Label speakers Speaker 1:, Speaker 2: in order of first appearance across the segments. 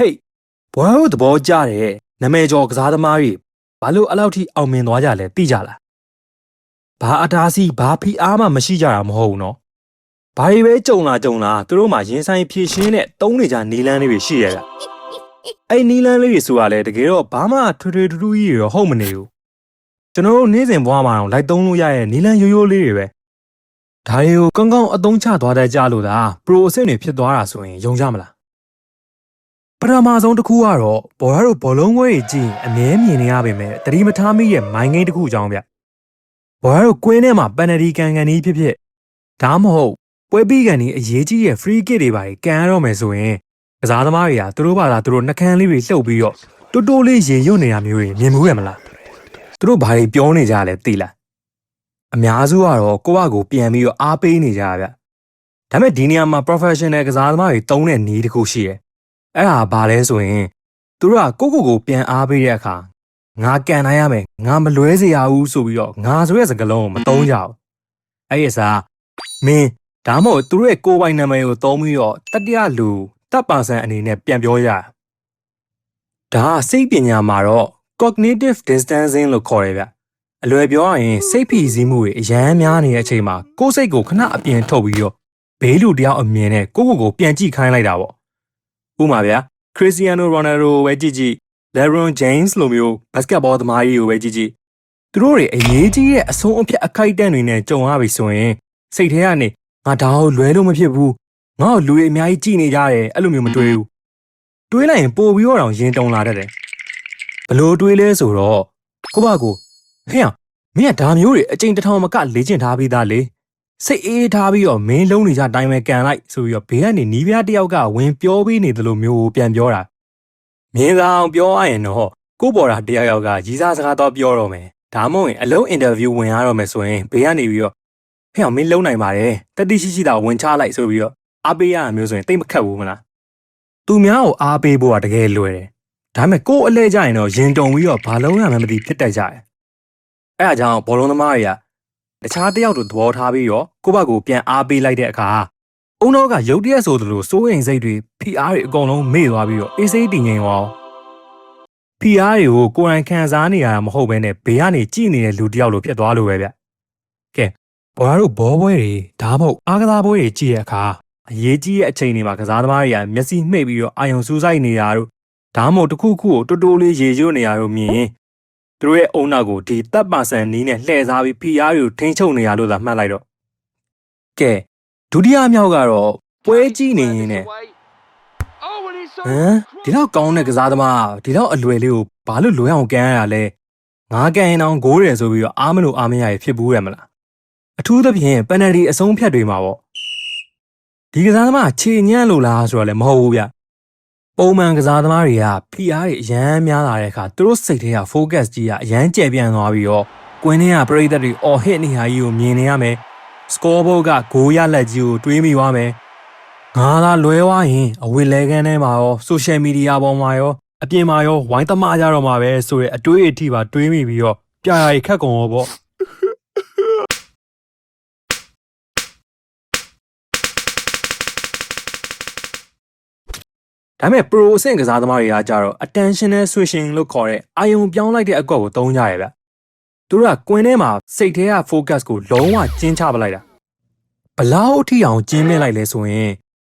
Speaker 1: Hey, ဘောရတို့သဘောကျတဲ့နာမည်ကျော်ကစားသမားတွေဘာလို့အဲ့လောက်ထိအောင်မြင်သွားကြလဲသိကြလားဘာအတားစီဘာဖီအားမှမရှိကြတာမဟုတ်ဘူးနော်ဘာတွေပဲကြုံလာသူတို့မှရင်ဆိုင်ဖြည့်ရှင်းတဲ့တုံးနေကြနီလန်းလေးတွေရှိရတာအဲ့နီလန်းလေးတွေဆိုတာလေတကယ်တော့ဘာမှထွေထွေထူးထူးကြီးတွေတော့ဟုတ်မနေဘူးကျွန်တော်တို့နေ့စဉ်ဘဝမှာတော့လိုက်သုံးလို့ရတဲ့နီလန်းရိုးရိုးလေးတွေပဲဒါတွေကိုကောင်းကောင်းအသုံးချသွားတဲ့ကြလို့သာပရိုအဆင့်တွေဖြစ်သွားတာဆိုရင်ယုံကြမလားပထမဆုံးတစ်ခုကတော့ဘောရတို့ဘောလုံးခွဲကြီးကြည့်အမြဲမြင်နေရပေမဲ့တတိမထားမိရဲ့မိုင်းဂိမ်းတစ်ခုအကြောင်းဗျဘောရတို့ကွင်းထဲမှာပန်နတီကန်ကန်ကြီးဖြစ်ဒါမဟုတ်ပွဲပြီးကန်ကြီးအရေးကြီးရဲ့ free kick တွေပါကန်ရတော့မယ်ဆိုရင်ကစားသမားတွေကသူတို့ဘာသာသူတို့နှကန်းလေးတွေလှုပ်ပြီးတော့တိုးတိုးလေးရေရွတ်နေတာမျိုးတွေမြင်မှုရမလားသူတို့ဘာတွေပြောနေကြလဲသိလားအများစုကတော့ကိုယ့်အကိုပြန်ပြီးတော့အားပေးနေကြတာဗျဒါပေမဲ့ဒီနေရာမှာ professional ကစားသမားတွေတုံးတဲ့နည်းတစ်ခုရှိတယ်အဲ့ဒါဘာလဲဆိုရင်သူတို့ကကိုပြန်အားပေးတဲ့အခါငါကန်နိုင်ရမယ်ငါမလွဲစေရဘူးဆိုပြီးတော့ငါဆိုတဲ့စကားလုံးကိုမသုံးကြဘူးအဲ့ဒီအစားမင်းဒါမှမဟုတ်သူတို့ရဲ့ကိုယ်ပိုင်နာမည်ကိုသုံးပြီးတော့တတိယလူတပ်ပါဆန်အနေနဲ့ပြန်ပြောရဒါကစိတ်ပညာမှာတော့ cognitive distancing လို့ခေါ်တယ်ဗျအလွယ်ပြောရရင်စိတ်ဖိစီးမှုတွေအရန်များနေတဲ့အချိန်မှာကိုယ်စိတ်ကိုခဏအပြင်ထုတ်ပြီးတော့ဘေးလူတယောက်အမြင်နဲ့ကိုပြန်ကြည့်ခိုင်းလိုက်တာပေါ့ဥပမာဗျာခရစ္စတီယာနိုရိုနယ်ဒိုပဲကြည့်လက်ဘရွန်ဂျိမ်းစ်လိုမျိုးဘတ်စကတ်ဘောသမားကြီးကိုပဲကြည့်သူတို့တွေအရေးကြီးတဲ့အဆုံးအဖြတ်အခိုက်အတန့်တွေနဲ့ကြုံရပြီဆိုရင်စိတ်ထဲကနေငါဒါကိုလွဲလို့မဖြစ်ဘူးငါ့ကိုလူတွေအများကြီးကြည်နေကြတယ်အဲ့လိုမျိုးမတွေးဘူးတွေးလိုက်ရင်ပို့ပြီးတော့ရင်တုံလာတတ်တယ်ဘလို့တွေးလဲဆိုတော့ကိုဟဲ့မင်းကဒါမျိုးတွေအချိန်တစ်ထောင်မကလေ့ကျင့်ထားပြီးသားလေစိတ်အေးထားပြီးတော့မင်းလုံးနေကြတိုင်းပဲကန်လိုက်ဆိုပြီးတော့ဘေးကနေနီးပြားတယောက်ကဝင်ပြောပေးနေတယ်လို့မျိုးပြန်ပြောတာမင်းသာအောင်ပြောရရင်တော့ကိုပေါ်တာတယောက်ကရီးစားစကားတော့ပြောတော့မယ်ဒါမှမဟုတ်ရင်အလုံးအင်တာဗျူးဝင်ရတော့မယ်ဆိုရင်ဘေးကနေပြီးတော့ဟဲ့မင်းလုံးနိုင်ပါတယ်တတိရှိတာဝင်ချလိုက်ဆိုပြီးတော့အားပေးရတာမျိုးဆိုရင်တိတ်မခတ်ဘူးမလားသူများကိုအားပေးဖို့ကတကယ်လွယ်တယ်ဒါပေမဲ့ကိုအလဲကြရင်တော့ရင်တုံပြီးတော့ဘာလုံးရမှမသိဖြစ်တတ်ကြတယ်အဲ့ဒါကြောင့်ဘောလုံးသမားတွေကတခြားတယောက်တို့သဘောထားပြီးတော့ကိုယ့်ဘက်ကိုပြန်အားပေးလိုက်တဲ့အခါအုံတော့ကရုတ်တရက်ဆိုသလိုစိုးရိမ်စိတ်တွေဖိအားတွေအကုန်လုံးမေ့သွားပြီးတော့အေးစိတ်တည်ငြိမ်သွားဖိအားတွေကိုကိုယ်တိုင်ခံစားနေရတာမဟုတ်ဘဲနဲ့ဘေးကနေကြည့်နေတဲ့လူတယောက်လိုဖြစ်သွားလို့ပဲဗျကဲဘောရတို့ဘောပွဲတွေဒါမှမဟုတ်အားကစားပွဲတွေကြည့်တဲ့အခါအရေးကြီးတဲ့အချိန်တွေမှာကစားသမားတွေကမျက်စိမှိတ်ပြီးတော့အာရုံစူးစိုက်နေတာတို့ဒါမှမဟုတ်တစ်ခုခုကိုတိုးလေးရေရွတ်နေရတော့မြင်ရင်သူတို့ရဲ့အုံနောက်ကိုဒီတပ်ပါဆန်နီးနဲ့လှည့်စားပြီးဖိအားတွေကိုထိန်းချုပ်နေရလို့သာမှတ်လိုက်တော့ကဲဒုတိယမြောက်ကတော့ပွဲကြည့်နေရင်နဲ့ဒီတော့ကောင်းတဲ့ကစားသမားဒီတော့အလွယ်လေးကိုဘာလို့လွယ်အောင်ကန်ရတာလဲငါကန်ရင်အောင်ဂိုးတယ်ဆိုပြီးတော့အားမလို့အားမရရဖြစ်ဘူးရမလားအထူးသဖြင့်ပန်နယ်တီအဆုံးဖြတ်တွေမှာပေါ့ဒီကစားသမားခြေညံ့လို့လားဆိုတော့လည်းမဟုတ်ဘူးဗျပုံမှန်ကစားသမားတွေကဖိအားတွေအရန်များလာတဲ့အခါသူတို့စိတ်ထဲက focus ကြီးကအရန်ကျယ်ပြန့်သွားပြီးတော့ကွင်းထဲကပရိသတ်တွေအော်ဟစ်နေဟာကြီးကိုမြင်နေရမယ် scoreboard ကဂိုးရလက်ကြီးကိုတွေးမိသွားမယ်ငါသာလွဲသွားရင်အဝေလဲခန်းထဲမှာရော social media ပေါ်မှာရောအပြင်မှာရောဝိုင်းသမားကြတော့မှာပဲဆိုတဲ့အတွေးအထိပါတွေးမိပြီးတော့ပြာရီခက်ကုန်ရောပေါ့ဒါပေမဲ့ pro အဆင့်ကစားသမားတွေကကြတော့ attentional switching လို့ခေါ်တဲ့အာယုံပြောင်းလိုက်တဲ့အကွက်ကိုသုံးကြရဗျသူတို့ကကွင်းထဲမှာစိတ်ထဲက focus ကိုလုံးဝကျင်းချပလိုက်တာဘလောက်အထိအောင်ကျင်းမြင့်လိုက်လဲဆိုရင်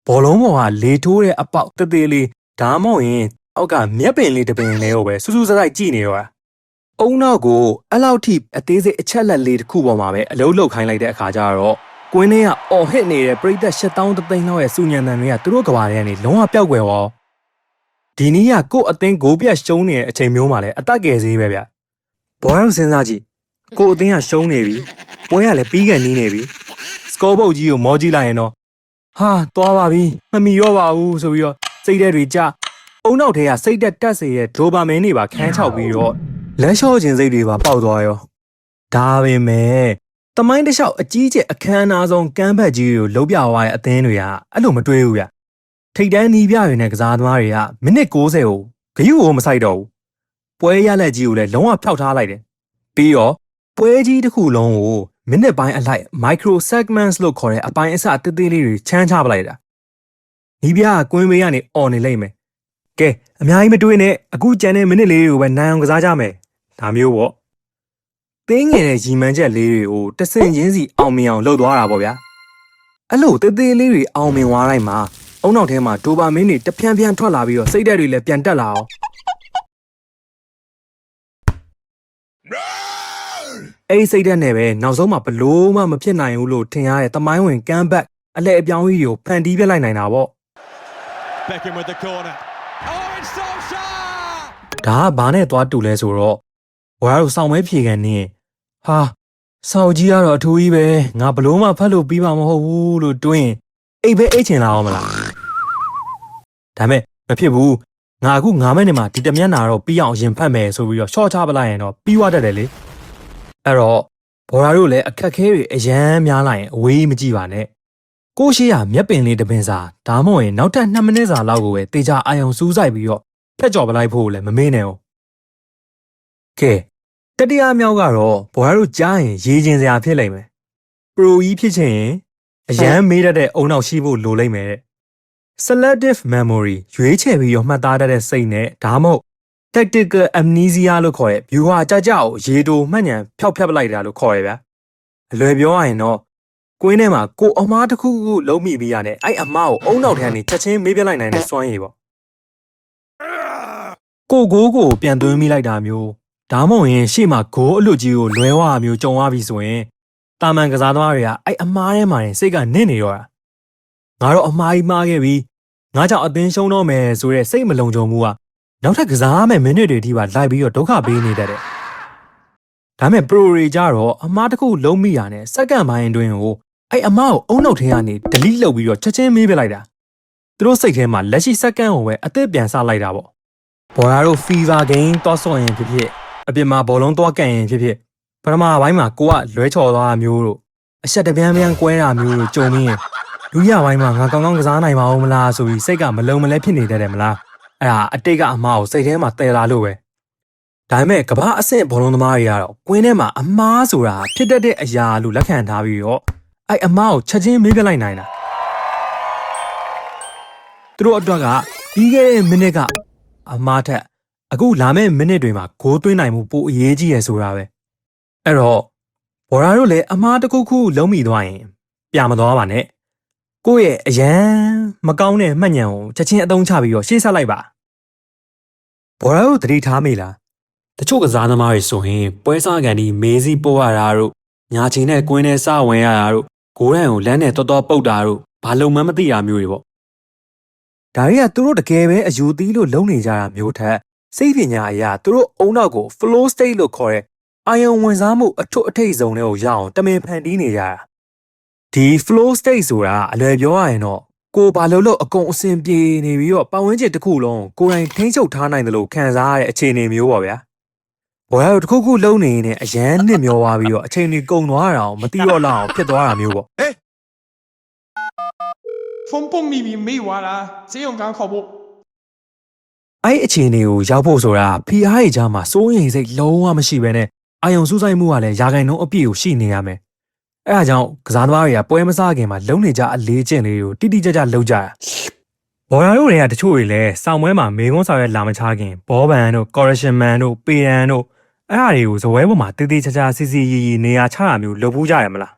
Speaker 1: ဘောလုံးပေါ်ကလေထိုးတဲ့အပေါက်တသေးလေးဒါမှမဟုတ်ရင်အောက်ကမျက်ပင်လေးတစ်ပင်လေးကိုပဲစူးစူးစိုက်ကြည့်နေတော့အုံနောက်ကိုအဲ့လောက်ထိအသေးစိတ်အချက်လက်လေးတစ်ခုပေါ်မှာပဲအလုံးလုတ်ခိုင်းလိုက်တဲ့အခါကျတော့ကွင်းထဲကအော်ဟစ်နေတဲ့ပရိသတ်8000သိန်းလောက်ရဲ့စူညံတန်တွေကသူတို့ကဘာတွေကနေလုံးဝပျောက်ကွယ်သွားဒီနည်းကကို့အသင်းဂိုးပြတ်ရှုံးနေတဲ့အချိန်မျိုးမှာလည်းအတက်ကယ်သေးပဲဗျဘောလုံးစဉ်းစားကြည့်ကို့အသင်းကရှုံးနေပြီပွဲကလည်းပြီးကန်နေပြီ scoreboard ကြီးကိုမောကြည့်လိုက်ရင်တော့ဟာသွားပါပြီမမီရောပါဘူးဆိုပြီးတော့စိတ်ထဲတွေကြအုံနောက်ထဲကစိတ်တက်စေရဲ့ဒိုပါမင်းတွေပါခန်းချောက်ပြီးတော့လက်လျှော့ခြင်းစိတ်တွေပါပေါက်သွားရောဒါပေမဲ့တမိုင်းတစ်လျှောက်အကြီးကျယ်အခမ်းအနားဆုံးကမ်းဘက်ကြီးကိုလှုပ်ပြသွားတဲ့အသင်းတွေကအဲ့လိုမတွေးဘူးဗျထိတ်တန်းနီးပြတွေနဲ့ကစားသမားတွေကမိနစ်60ကိုဂရုကိုမစိုက်တော့ဘူးပွဲရလက်ကြီးကိုလည်းလုံးဝဖျောက်ထားလိုက်တယ်ပြီးတော့ပွဲကြီးတစ်ခုလုံးကိုမိနစ်ပိုင်းအလိုက် micro segments လို့ခေါ်တဲ့အပိုင်းအစတေးသေးလေးတွေချမ်းချပလိုက်တာနီးပြကကွင်းဘေးကနေអော်နေလိမ့်မယ် ကဲအများကြီးမတွေးနဲ့အခုကြံတဲ့မိနစ်လေးတွေကိုပဲနိုင်အောင်ကစားကြမယ်ဒါမျိုးပေါ့တင်းငယ်တဲ့ရီမန်းချက်လေးတွေကိုတဆင်ချင်းစီအောင်မြင်အောင်လှုပ်သွားတာပေါ့ဗျာအဲ့လိုတေးသေးလေးတွေအောင်မြင်သွားတိုင်းမှာအုံနောက်ထဲမှာဒိုပါမင်းတွေတဖြန်းဖြန်းထွက်လာပြီးတော့စိတ်ဓာတ်တွေလည်းပြန်တက်လာအောင်အဲ့စိတ်ဓာတ်နဲ့ပဲနောက်ဆုံးမှာဘလို့မှမဖြစ်နိုင်ဘူးလို့ထင်ရတဲ့သမိုင်းဝင်ကမ်ဘက်အလဲအပြောင်းကြီးကိုဖန်တီးပြလိုက်နိုင်တာပေါ့
Speaker 2: Beckham with the corner. Oh, it's Solskjaer!
Speaker 1: ဒါကဘာနဲ့သွားတူလဲဆိုတော့ဝါတို့စောင့်မဲဖြေကန်နေဟာစောက်ကြီးကတော့အထူးကြီးပဲငါဘလို့မှဖတ်လို့ပြီးမှာမဟုတ်ဘူးလို့တွင်းအိတ်ပဲအိတ်ချင်လာအောင်မလားဒါမဲ့မဖြစ်ဘူးငါအခု9မိနစ်မှာဒီတမျက်နာတော့ပြီးအောင်ရင်ဖတ်မယ်ဆိုပြီးတော့ရှော့ချပလိုက်ရင်တော့ပြီးသွားတတ်တယ်လေအဲ့တော့ဘော်ရာတို့လည်းအခက်ခဲတွေအရန်များလိုက်ရင်အဝေးမကြည့်ပါနဲ့ကိုရှိရမျက်ပင်လေးတစ်ပင်စာဒါမှမဟုတ်ရင်နောက်ထပ်2မိနစ်စာလောက်ကိုပဲတေချာအာယုံစူးစိုက်ပြီးတော့ဖြတ်ကျော်ပလိုက်ဖို့လည်းမမေ့နဲ့အောင်ကဲတတိယမြောက်ကတော့ဘော်ရာတို့ကြားရင်ရေးချင်းစရာဖြစ်လိမ့်မယ်ပရိုကြီးဖြစ်ချင်ရင်အရန်မေးတတ်တဲ့အုံနောက်ရှိဖို့လိုလိမ့်မယ် selective memory ရွေးချယ်ပြီးတော့မှတ်သားတတ်တဲ့စိတ်နဲ့ဒါမှမဟုတ် tactical amnesia လို့ခေါ်တဲ့ view ဟာကြကြကိုရေတိုမှတ်ဉဏ်ဖျောက်ဖျက်ပလိုက်တာလို့ခေါ်ရဗျာအလွယ်ပြောရရင်တော့ကွင်းထဲမှာကိုအမားတစ်ခုခုလုံးမိပြီးရတယ်အဲ့အမားကိုအုံနောက်ထဲကနေချက်ချင်းမေးပြလိုက်နိုင်တဲ့စွမ်းရည်ပေါ့ကိုကိုပြန်သွင်းမိလိုက်တာမျိုးဒါမှမဟုတ်ရင်ရှေ့မှာဂိုးအလွတ်ကြီးကိုလွဲဝါမျိုးကြုံသွားပြီဆိုရင်တာမန်ကစားသမားတွေကအဲ့အမားထဲမှာနေစိတ်ကနစ်နေတော့တာငါတော့အမားကြီးမှားခဲ့ပြီငါကြောင့်အသင်းရှုံးတော့မယ်ဆိုတဲ့စိတ်မလုံခြုံမှုကနောက်ထပ်ကစားမဲ့မိနစ်တွေထိပါလိုက်ပြီးတော့ဒုက္ခပေးနေတတ်တယ်ဒါမဲ့ပရိုတွေကြတော့အမားတစ်ခုလုံးမိရနဲ့စက္ကန့်ပိုင်းအတွင်းကိုအဲ့အမားကိုအုံနောက်ထဲကနေ delete လုပ်ပြီးတော့ချက်ချင်းမေးပြလိုက်တာသူတို့စိတ်ထဲမှာလက်ရှိစက္ကန့်ကိုပဲအသက်ပြန်ဆလိုက်တာပေါ့ဘော်ရာတို့ fever game တောဆော့ရင်ဖြစ်ဖြစ်အပြင်မှာဘောလုံးသွားကန်ရင်ဖြစ်ဖြစ်ပထမပိုင်းမှာကိုကလွဲချော်သွားတာမျိုးတို့အဆက်တပြန်းကွဲတာမျိုးတို့ကြုံပြီးရင်ဒုတိယပိုင်းမှာငါကောင်းကစားနိုင်ပါဦးမလားဆိုပြီးစိတ်ကမလုံမလဲဖြစ်နေတတ်တယ်မလားအဲ့ဒါအတိတ်ကအမားကိုစိတ်ထဲမှာတည်လာလို့ပဲဒါပေမဲ့ကမ္ဘာအဆင့်ဘောလုံးသမားတွေကတော့ကွင်းထဲမှာအမားဆိုတာဖြစ်တတ်တဲ့အရာလို့လက်ခံထားပြီးတော့အဲ့အမားကိုချက်ချင်းမေးပြလိုက်နိုင်တာသူတို့အတွက်ကပြီးခဲ့တဲ့မိနစ်ကအမားထက်အခုလာမယ့်မိနစ်တွေမှာဂိုးသွင်းနိုင်မှုပိုအရေးကြီးရယ်ဆိုတာပဲအဲ့တော့ဘော်ရာတို့လည်းအမားတစ်ခုခုလုံးမိသွားရင်ပြမသွားပါနဲ့ကိုယ့်ရဲ့အရန်မကောင်းတဲ့မှတ်ဉဏ်ကိုချက်ချင်းအသုံးချပြီးတော့ရှေ့ဆက်လိုက်ပါဘော်ရာတို့သတိထားမိလားတချို့ကစားသမားတွေဆိုရင်ပွဲစားကန်ဒီမေးစီပို့ရတာတို့ညာချိန်နဲ့ကွင်းနဲ့စဝင်ရတာတို့ဂိုးရန်ကိုလမ်းနဲ့တော်ပုတ်တာတို့ဘာလုံးမှမသိတာမျိုးတွေပေါ့ဒါတွေကသူတို့တကယ်ပဲအယူသီးလို့လုံနေကြတာမျိုးထက်စိတ်ပညာအရာသူတို့အုံနောက်ကို flow state လို့ခေါ်တဲ့အာယုံဝင်စားမှုအထွတ်အထိပ်ဆုံးတွေကိုရအောင်တမင်ဖန်တီးနေကြတာဒီ flow state ဆိုတာအလွယ်ပြောရရင်တော့ကိုဘာလို့အကုန်အစင်ပြေနေပြီးတော့ပတ်ဝန်းကျင်တစ်ခုလုံးကိုယ်တိုင်ထိန်းချုပ်ထားနိုင်တယ်လို့ခံစားရတဲ့အခြေအနေမျိုးပေါ့ဗျာဘောရတို့တစ်ခုခုလုံးနေနေအရန်နစ်မျောသွားပြီးတော့အချိန်ကြီးကုန်သွားတာအောင်မသိတော့လောက်အောင်ဖြစ်သွားတာမျိုးပေါ့
Speaker 2: ဖုန်းပုံမိသွားတာဈေးုံကန်းခေါ်ဖို့
Speaker 1: အဲ့အခြေအနေကိုရောက်ဖို့ဆိုတာဖီအားရဲ့ကြားမှာစိုးရိမ်စိတ်လုံးဝမရှိဘဲနဲ့အာယုံစူးစိုက်မှုကလည်းရာခိုင်နှုန်းအပြည့်ကိုရှိနေရမယ်အဲ့ဒါကြောင့်ကစားသမားတွေကပွဲမစားခင်မှာလုံနေကြအလေးကျင့်လေးကိုတိတိကျကျလုပ်ကြတာဘော်ရာတို့တွေကတချို့တွေလည်းစောင့်ပွဲမှာမေကွန်းဆောင်ရွက်လာမချခင်ဘောဘန်တို့ correction man တို့ပေရန်တို့အဲ့ဟာတွေကိုဇပွဲပေါ်မှာတေးသေးချာချာစီစီရီနေရာချတာမျိုးလုပ်ဘူးကြရမလား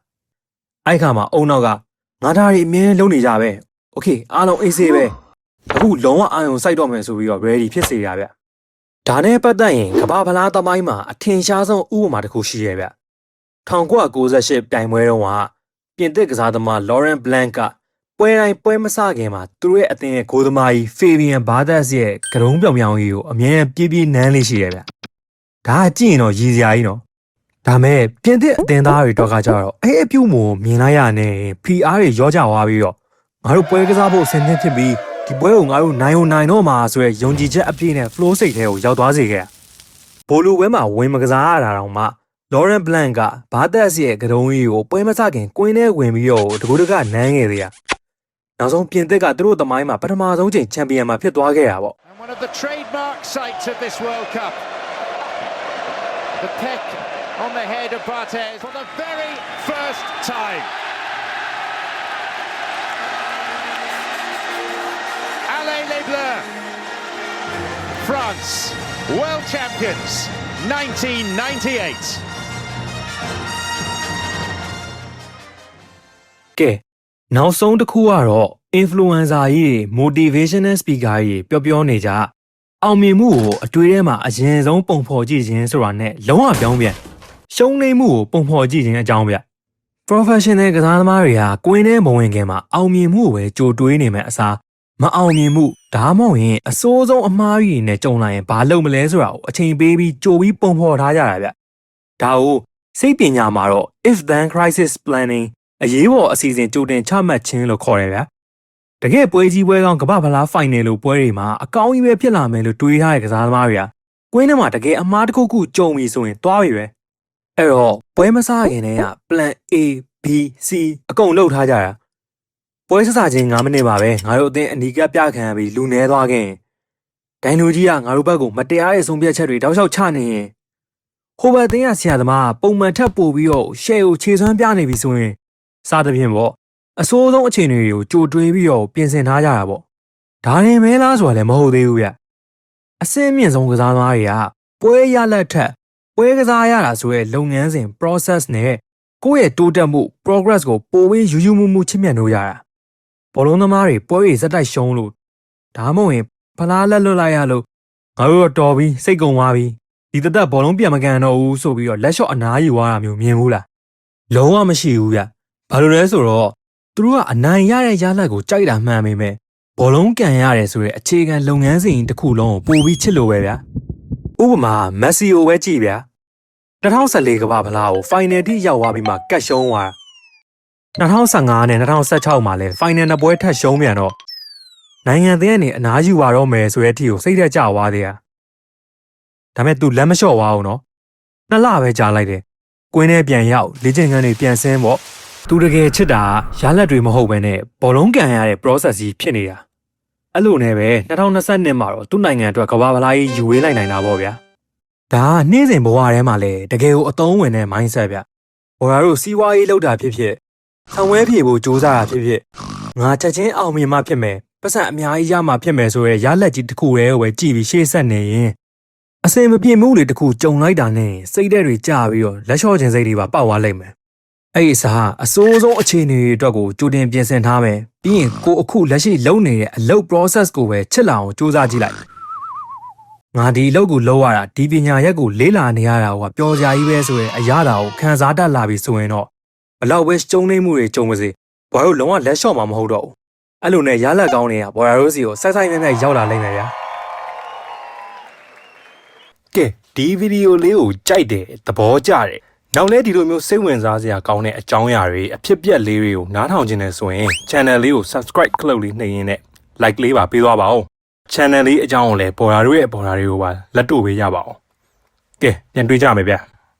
Speaker 1: အဲ့ခါမှာအုံနောက်ကငါသားတွေအမြဲလုံနေကြပဲโอเคအားလုံးအေးဆေးပဲအခုလုံးဝအာရုံစိုက်တော့မယ်ဆိုပြီးတော့ ready ဖြစ်စေရဗျဒါနဲ့ပတ်သက်ရင်ကမ္ဘာဖလားသမိုင်းမှာအထင်ရှားဆုံးဥပမာတစ်ခုရှိရဗျ1998ပြိုင်ပွဲတုန်းကပြင်သစ်ကစားသမား Laurent Blanc ကပွဲတိုင်းပွဲမစခင်မှာသူတို့ရဲ့အသင်းရဲ့ဂိုးသမားကြီး Fabien Barthez ရဲ့ကရုံးပြောင်ပြောင်ကြီးကိုအမြဲပြေးနမ်းလေးရှိရဗျဒါကကြည့်ရင်တော့ရည်စရာကြီးနော်ဒါမဲ့ပြင်သစ်အသင်းသားတွေတော့ကကြတော့အဲ့အပြုတ်မို့မြင်လိုက်ရနဲ့ PR တွေရောကြသွားပြီးတော့ငါတို့ပွဲကစားဖို့ဆင်သင့်ဖြစ်ပြီးဒီပွဲကိုငါတို့နိုင်တော့မှာဆိုရယ်ယုံကြည်ချက်အပြည့်နဲ့ flow စိတ်ထဲကိုရောက်သွားစေခဲ့ဘိုလိုပွဲမှာဝင်မကစားရတာတော့မှ Laurent Blanc ကဘာသက်စ်ရဲ့ကတုံးကြီးကိုပွဲမစခင်ကွင်းထဲဝင်ပြီးတော့တကူတကနမ်းခဲ့သေးတာနောက်ဆုံးပြင်သစ်ကသူတို့သမိုင်းမှာပထမဆုံးချိန်ချန်ပီယံမှာဖြစ်သွားခဲ့တာပေါ့
Speaker 3: One of the trademark sights of this World Cup The peck on the head of Barthez for the very first time Allez les Bleus France, world champions, 1998.
Speaker 1: ကဲနောက်ဆုံးတစ်ခုကတော့ influencer ကြီး motivational speaker ကြီးပြောနေကြအောင်မြင်မှုကိုအတွေ့အထဲမှာအရင်ဆုံးပုံဖော်ကြည့်ခြင်းဆိုတာနဲ့လုံးဝပြောင်းပြန်ရှုံးနိမ့်မှုကိုပုံဖော်ကြည့်ခြင်းအကြောင်းဗျ professional ကစားသမားတွေကကွင်းထဲမဝင်ခင်မှာအောင်မြင်မှုကိုပဲကြိုတွေးနေမယ်အစားမအောင်မြင်မှုဒါမှမဟုတ်ရင်အစိုးဆုံးအမှားကြီးနဲ့ကြုံလာရင်ဘာလုပ်မလဲဆိုတာကိုအချိန်ပေးပြီးကြိုပြီးပုံဖော်ထားကြတာဗျဒါကိုစိတ်ပညာမှာတော့ if then crisis planning အရေးပေါ်အစီအစဉ်ကြိုတင်ချမှတ်ခြင်းလို့ခေါ်တယ်ဗျတကယ်ပွဲကြီးပွဲကောင်းကမ္ဘာဖလားဖိုင်နယ်လိုပွဲတွေမှာအကောင်းကြီးပဲဖြစ်လာမယ်လို့တွေးထားတဲ့ကစားသမားတွေကကွင်းထဲမှာတကယ်အမှားတစ်ခုခုကြုံပြီဆိုရင်တွားပြီပဲအဲ့တော့ပွဲမစားခင်တည်းက plan A B C အကုန်လုပ်ထားကြတာပွဲစစချင်း9မိနစ်ပါပဲငါတို့အသင်းအနီးကပ်ပြခံပြီးလူနေသွားခင်ဒိုင်လူကြီးကငါတို့ဘက်ကိုမတရားတဲ့ဆုံးဖြတ်ချက်တွေတောက်လျှောက်ချနေရင်ဟိုဘက်အသင်းကဆရာသမားပုံမှန်ထပ်ပို့ပြီးတော့ရှယ်ကိုခြေစွမ်းပြနေပြီဆိုရင်စားတဲ့ဖြင့်ပေါ့အစိုးဆုံးအခြေအနေတွေကိုကြိုတွေးပြီးတော့ပြင်ဆင်ထားကြတာပေါ့ဒါရင်မဲလားဆိုတာလည်းမဟုတ်သေးဘူးဗျအဆင့်မြင့်ဆုံးကစားသမားတွေကပွဲရလက်ထက်ပွဲကစားရတာဆိုရဲလုပ်ငန်းစဉ် process နဲ့ကိုယ့်ရဲ့တိုးတက်မှု progress ကိုပိုပြီးယူမှုချစ်မြတ်လို့ရတာဘောလုံးသမားတွေပွဲတွေစက်တိုက်ရှုံးလို့ဒါမှမဟုတ်ရင်ဖလားလက်လွတ်လိုက်ရလို့ငါတို့တော့တော်ပြီစိတ်ကုန်သွားပြီဒီသက်ဘောလုံးပြန်မကန်တော့ဘူးဆိုပြီးတော့လက်လျှော့အနားယူသွားတာမျိုးမြင်ဘူးလားလုံးဝမရှိဘူးဗျဘာလို့လဲဆိုတော့သူတို့ကအနိုင်ရတဲ့ရလဒ်ကိုကြိုက်တာမှန်ပေမဲ့ဘောလုံးကန်ရတယ်ဆိုတဲ့အခြေခံလုပ်ငန်းစဉ်တစ်ခုလုံးကိုပိုပြီးချစ်လို့ပဲဗျာဥပမာမက်ဆီကိုပဲကြည့်ဗျာ2014ကမ္ဘာဖလားကိုဖိုင်နယ်ထိရောက်သွားပြီးမှကတ်ရှုံးသွား2015နဲ့2016မှာလည်းဖိုင်နယ်နှစ်ပွဲထပ်ရှုံးပြန်တော့နိုင်ငံသင်းကနေအနားယူပါတော့မယ်ဆိုတဲ့အထိကိုစိတ်သက်ကြသွားသေးတာဒါပေမဲ့ तू လက်မလျှော့သွားဘူးနော်2လပဲကြာလိုက်တယ်ကွင်းထဲပြန်ရောက်လေ့ကျင့်ခန်းတွေပြန်ဆင်းပေါ့သူတကယ်ချစ်တာရလက်တွေမဟုတ်ဘဲနဲ့ဘောလုံးကန်ရတဲ့ process ကြီးဖြစ်နေတာအဲ့လိုနဲ့ပဲ2022မှာတော့သူ့နိုင်ငံအတွက်ကမ္ဘာဖလားကြီးယူဝေးလိုက်နိုင်တာပေါ့ဗျာဒါကနေ့စဉ်ဘဝထဲမှာလည်းတကယ်ကိုအသုံးဝင်တဲ့ mindset ဗျဘော်ရာတို့စီးပွားရေးလောက်တာဖြစ်ဖြစ်ဆံဝဲပြေဖို့စူးစမ်းတာဖြစ်ဖြစ်ငါချက်ချင်းအောင်မြင်မှဖြစ်မယ်ပတ်စံအများကြီးရမှဖြစ်မယ်ဆိုရဲရလက်ကြီးတစ်ခုတည်းကိုပဲကြည့်ပြီးရှေ့ဆက်နေရင်အစင်မပြေမှုတွေတစ်ခုကြုံလိုက်တာနဲ့စိတ်ဓာတ်တွေကျပြီးတော့လက်လျှော့ခြင်းစိတ်တွေပါပေါက်သွားလိမ့်မယ်အဲ့ဒီစားအစိုးဆုံးအခြေအနေတွေအတွက်ကိုကြိုတင်ပြင်ဆင်ထားမယ်ပြီးရင်ကိုအခုလက်ရှိလုပ်နေတဲ့အလုပ် process ကိုပဲချစ်လာအောင်စူးစမ်းကြည့်လိုက်ငါဒီအလုပ်ကိုလုပ်ရတာဒီပညာရက်ကိုလေးလာနေရတာကပျော်စရာကြီးပဲဆိုရင်အရာတာကိုခံစားတတ်လာပြီဆိုရင်တော့ဘလောက်ပဲကျုံနေမှုတွေကြုံပါစေဘာလို့လုံးဝလက်လျှော့မှာမဟုတ်တော့ဘူးအဲ့လိုနဲ့ရလက်ကောင်းတွေကဘော်ရာရိုးစီကိုစိုက်မြဲရောက်လာနိုင်တယ်ဗျာကဲဒီဗီဒီယိုလေးကိုကြိုက်တယ်သဘောကျတယ်နောက်လဲဒီလိုမျိုးစိတ်ဝင်စားစရာကောင်းတဲ့အကြောင်းအရာတွေအဖြစ်ပြက်လေးတွေကိုနားထောင်ခြင်းနဲ့ဆိုရင် channel လေးကို subscribe ခလုတ်လေးနှိပ်ရင်းနဲ့ like လေးပါပေးသွားပါဦး channel လေးအကြောင်းကိုလည်းဘော်ရာတို့ရဲ့ဘော်ရာတွေကိုပါလက်တို့ပေးရပါအောင်ကဲပြန်တွေ့ကြမယ်ဗျာ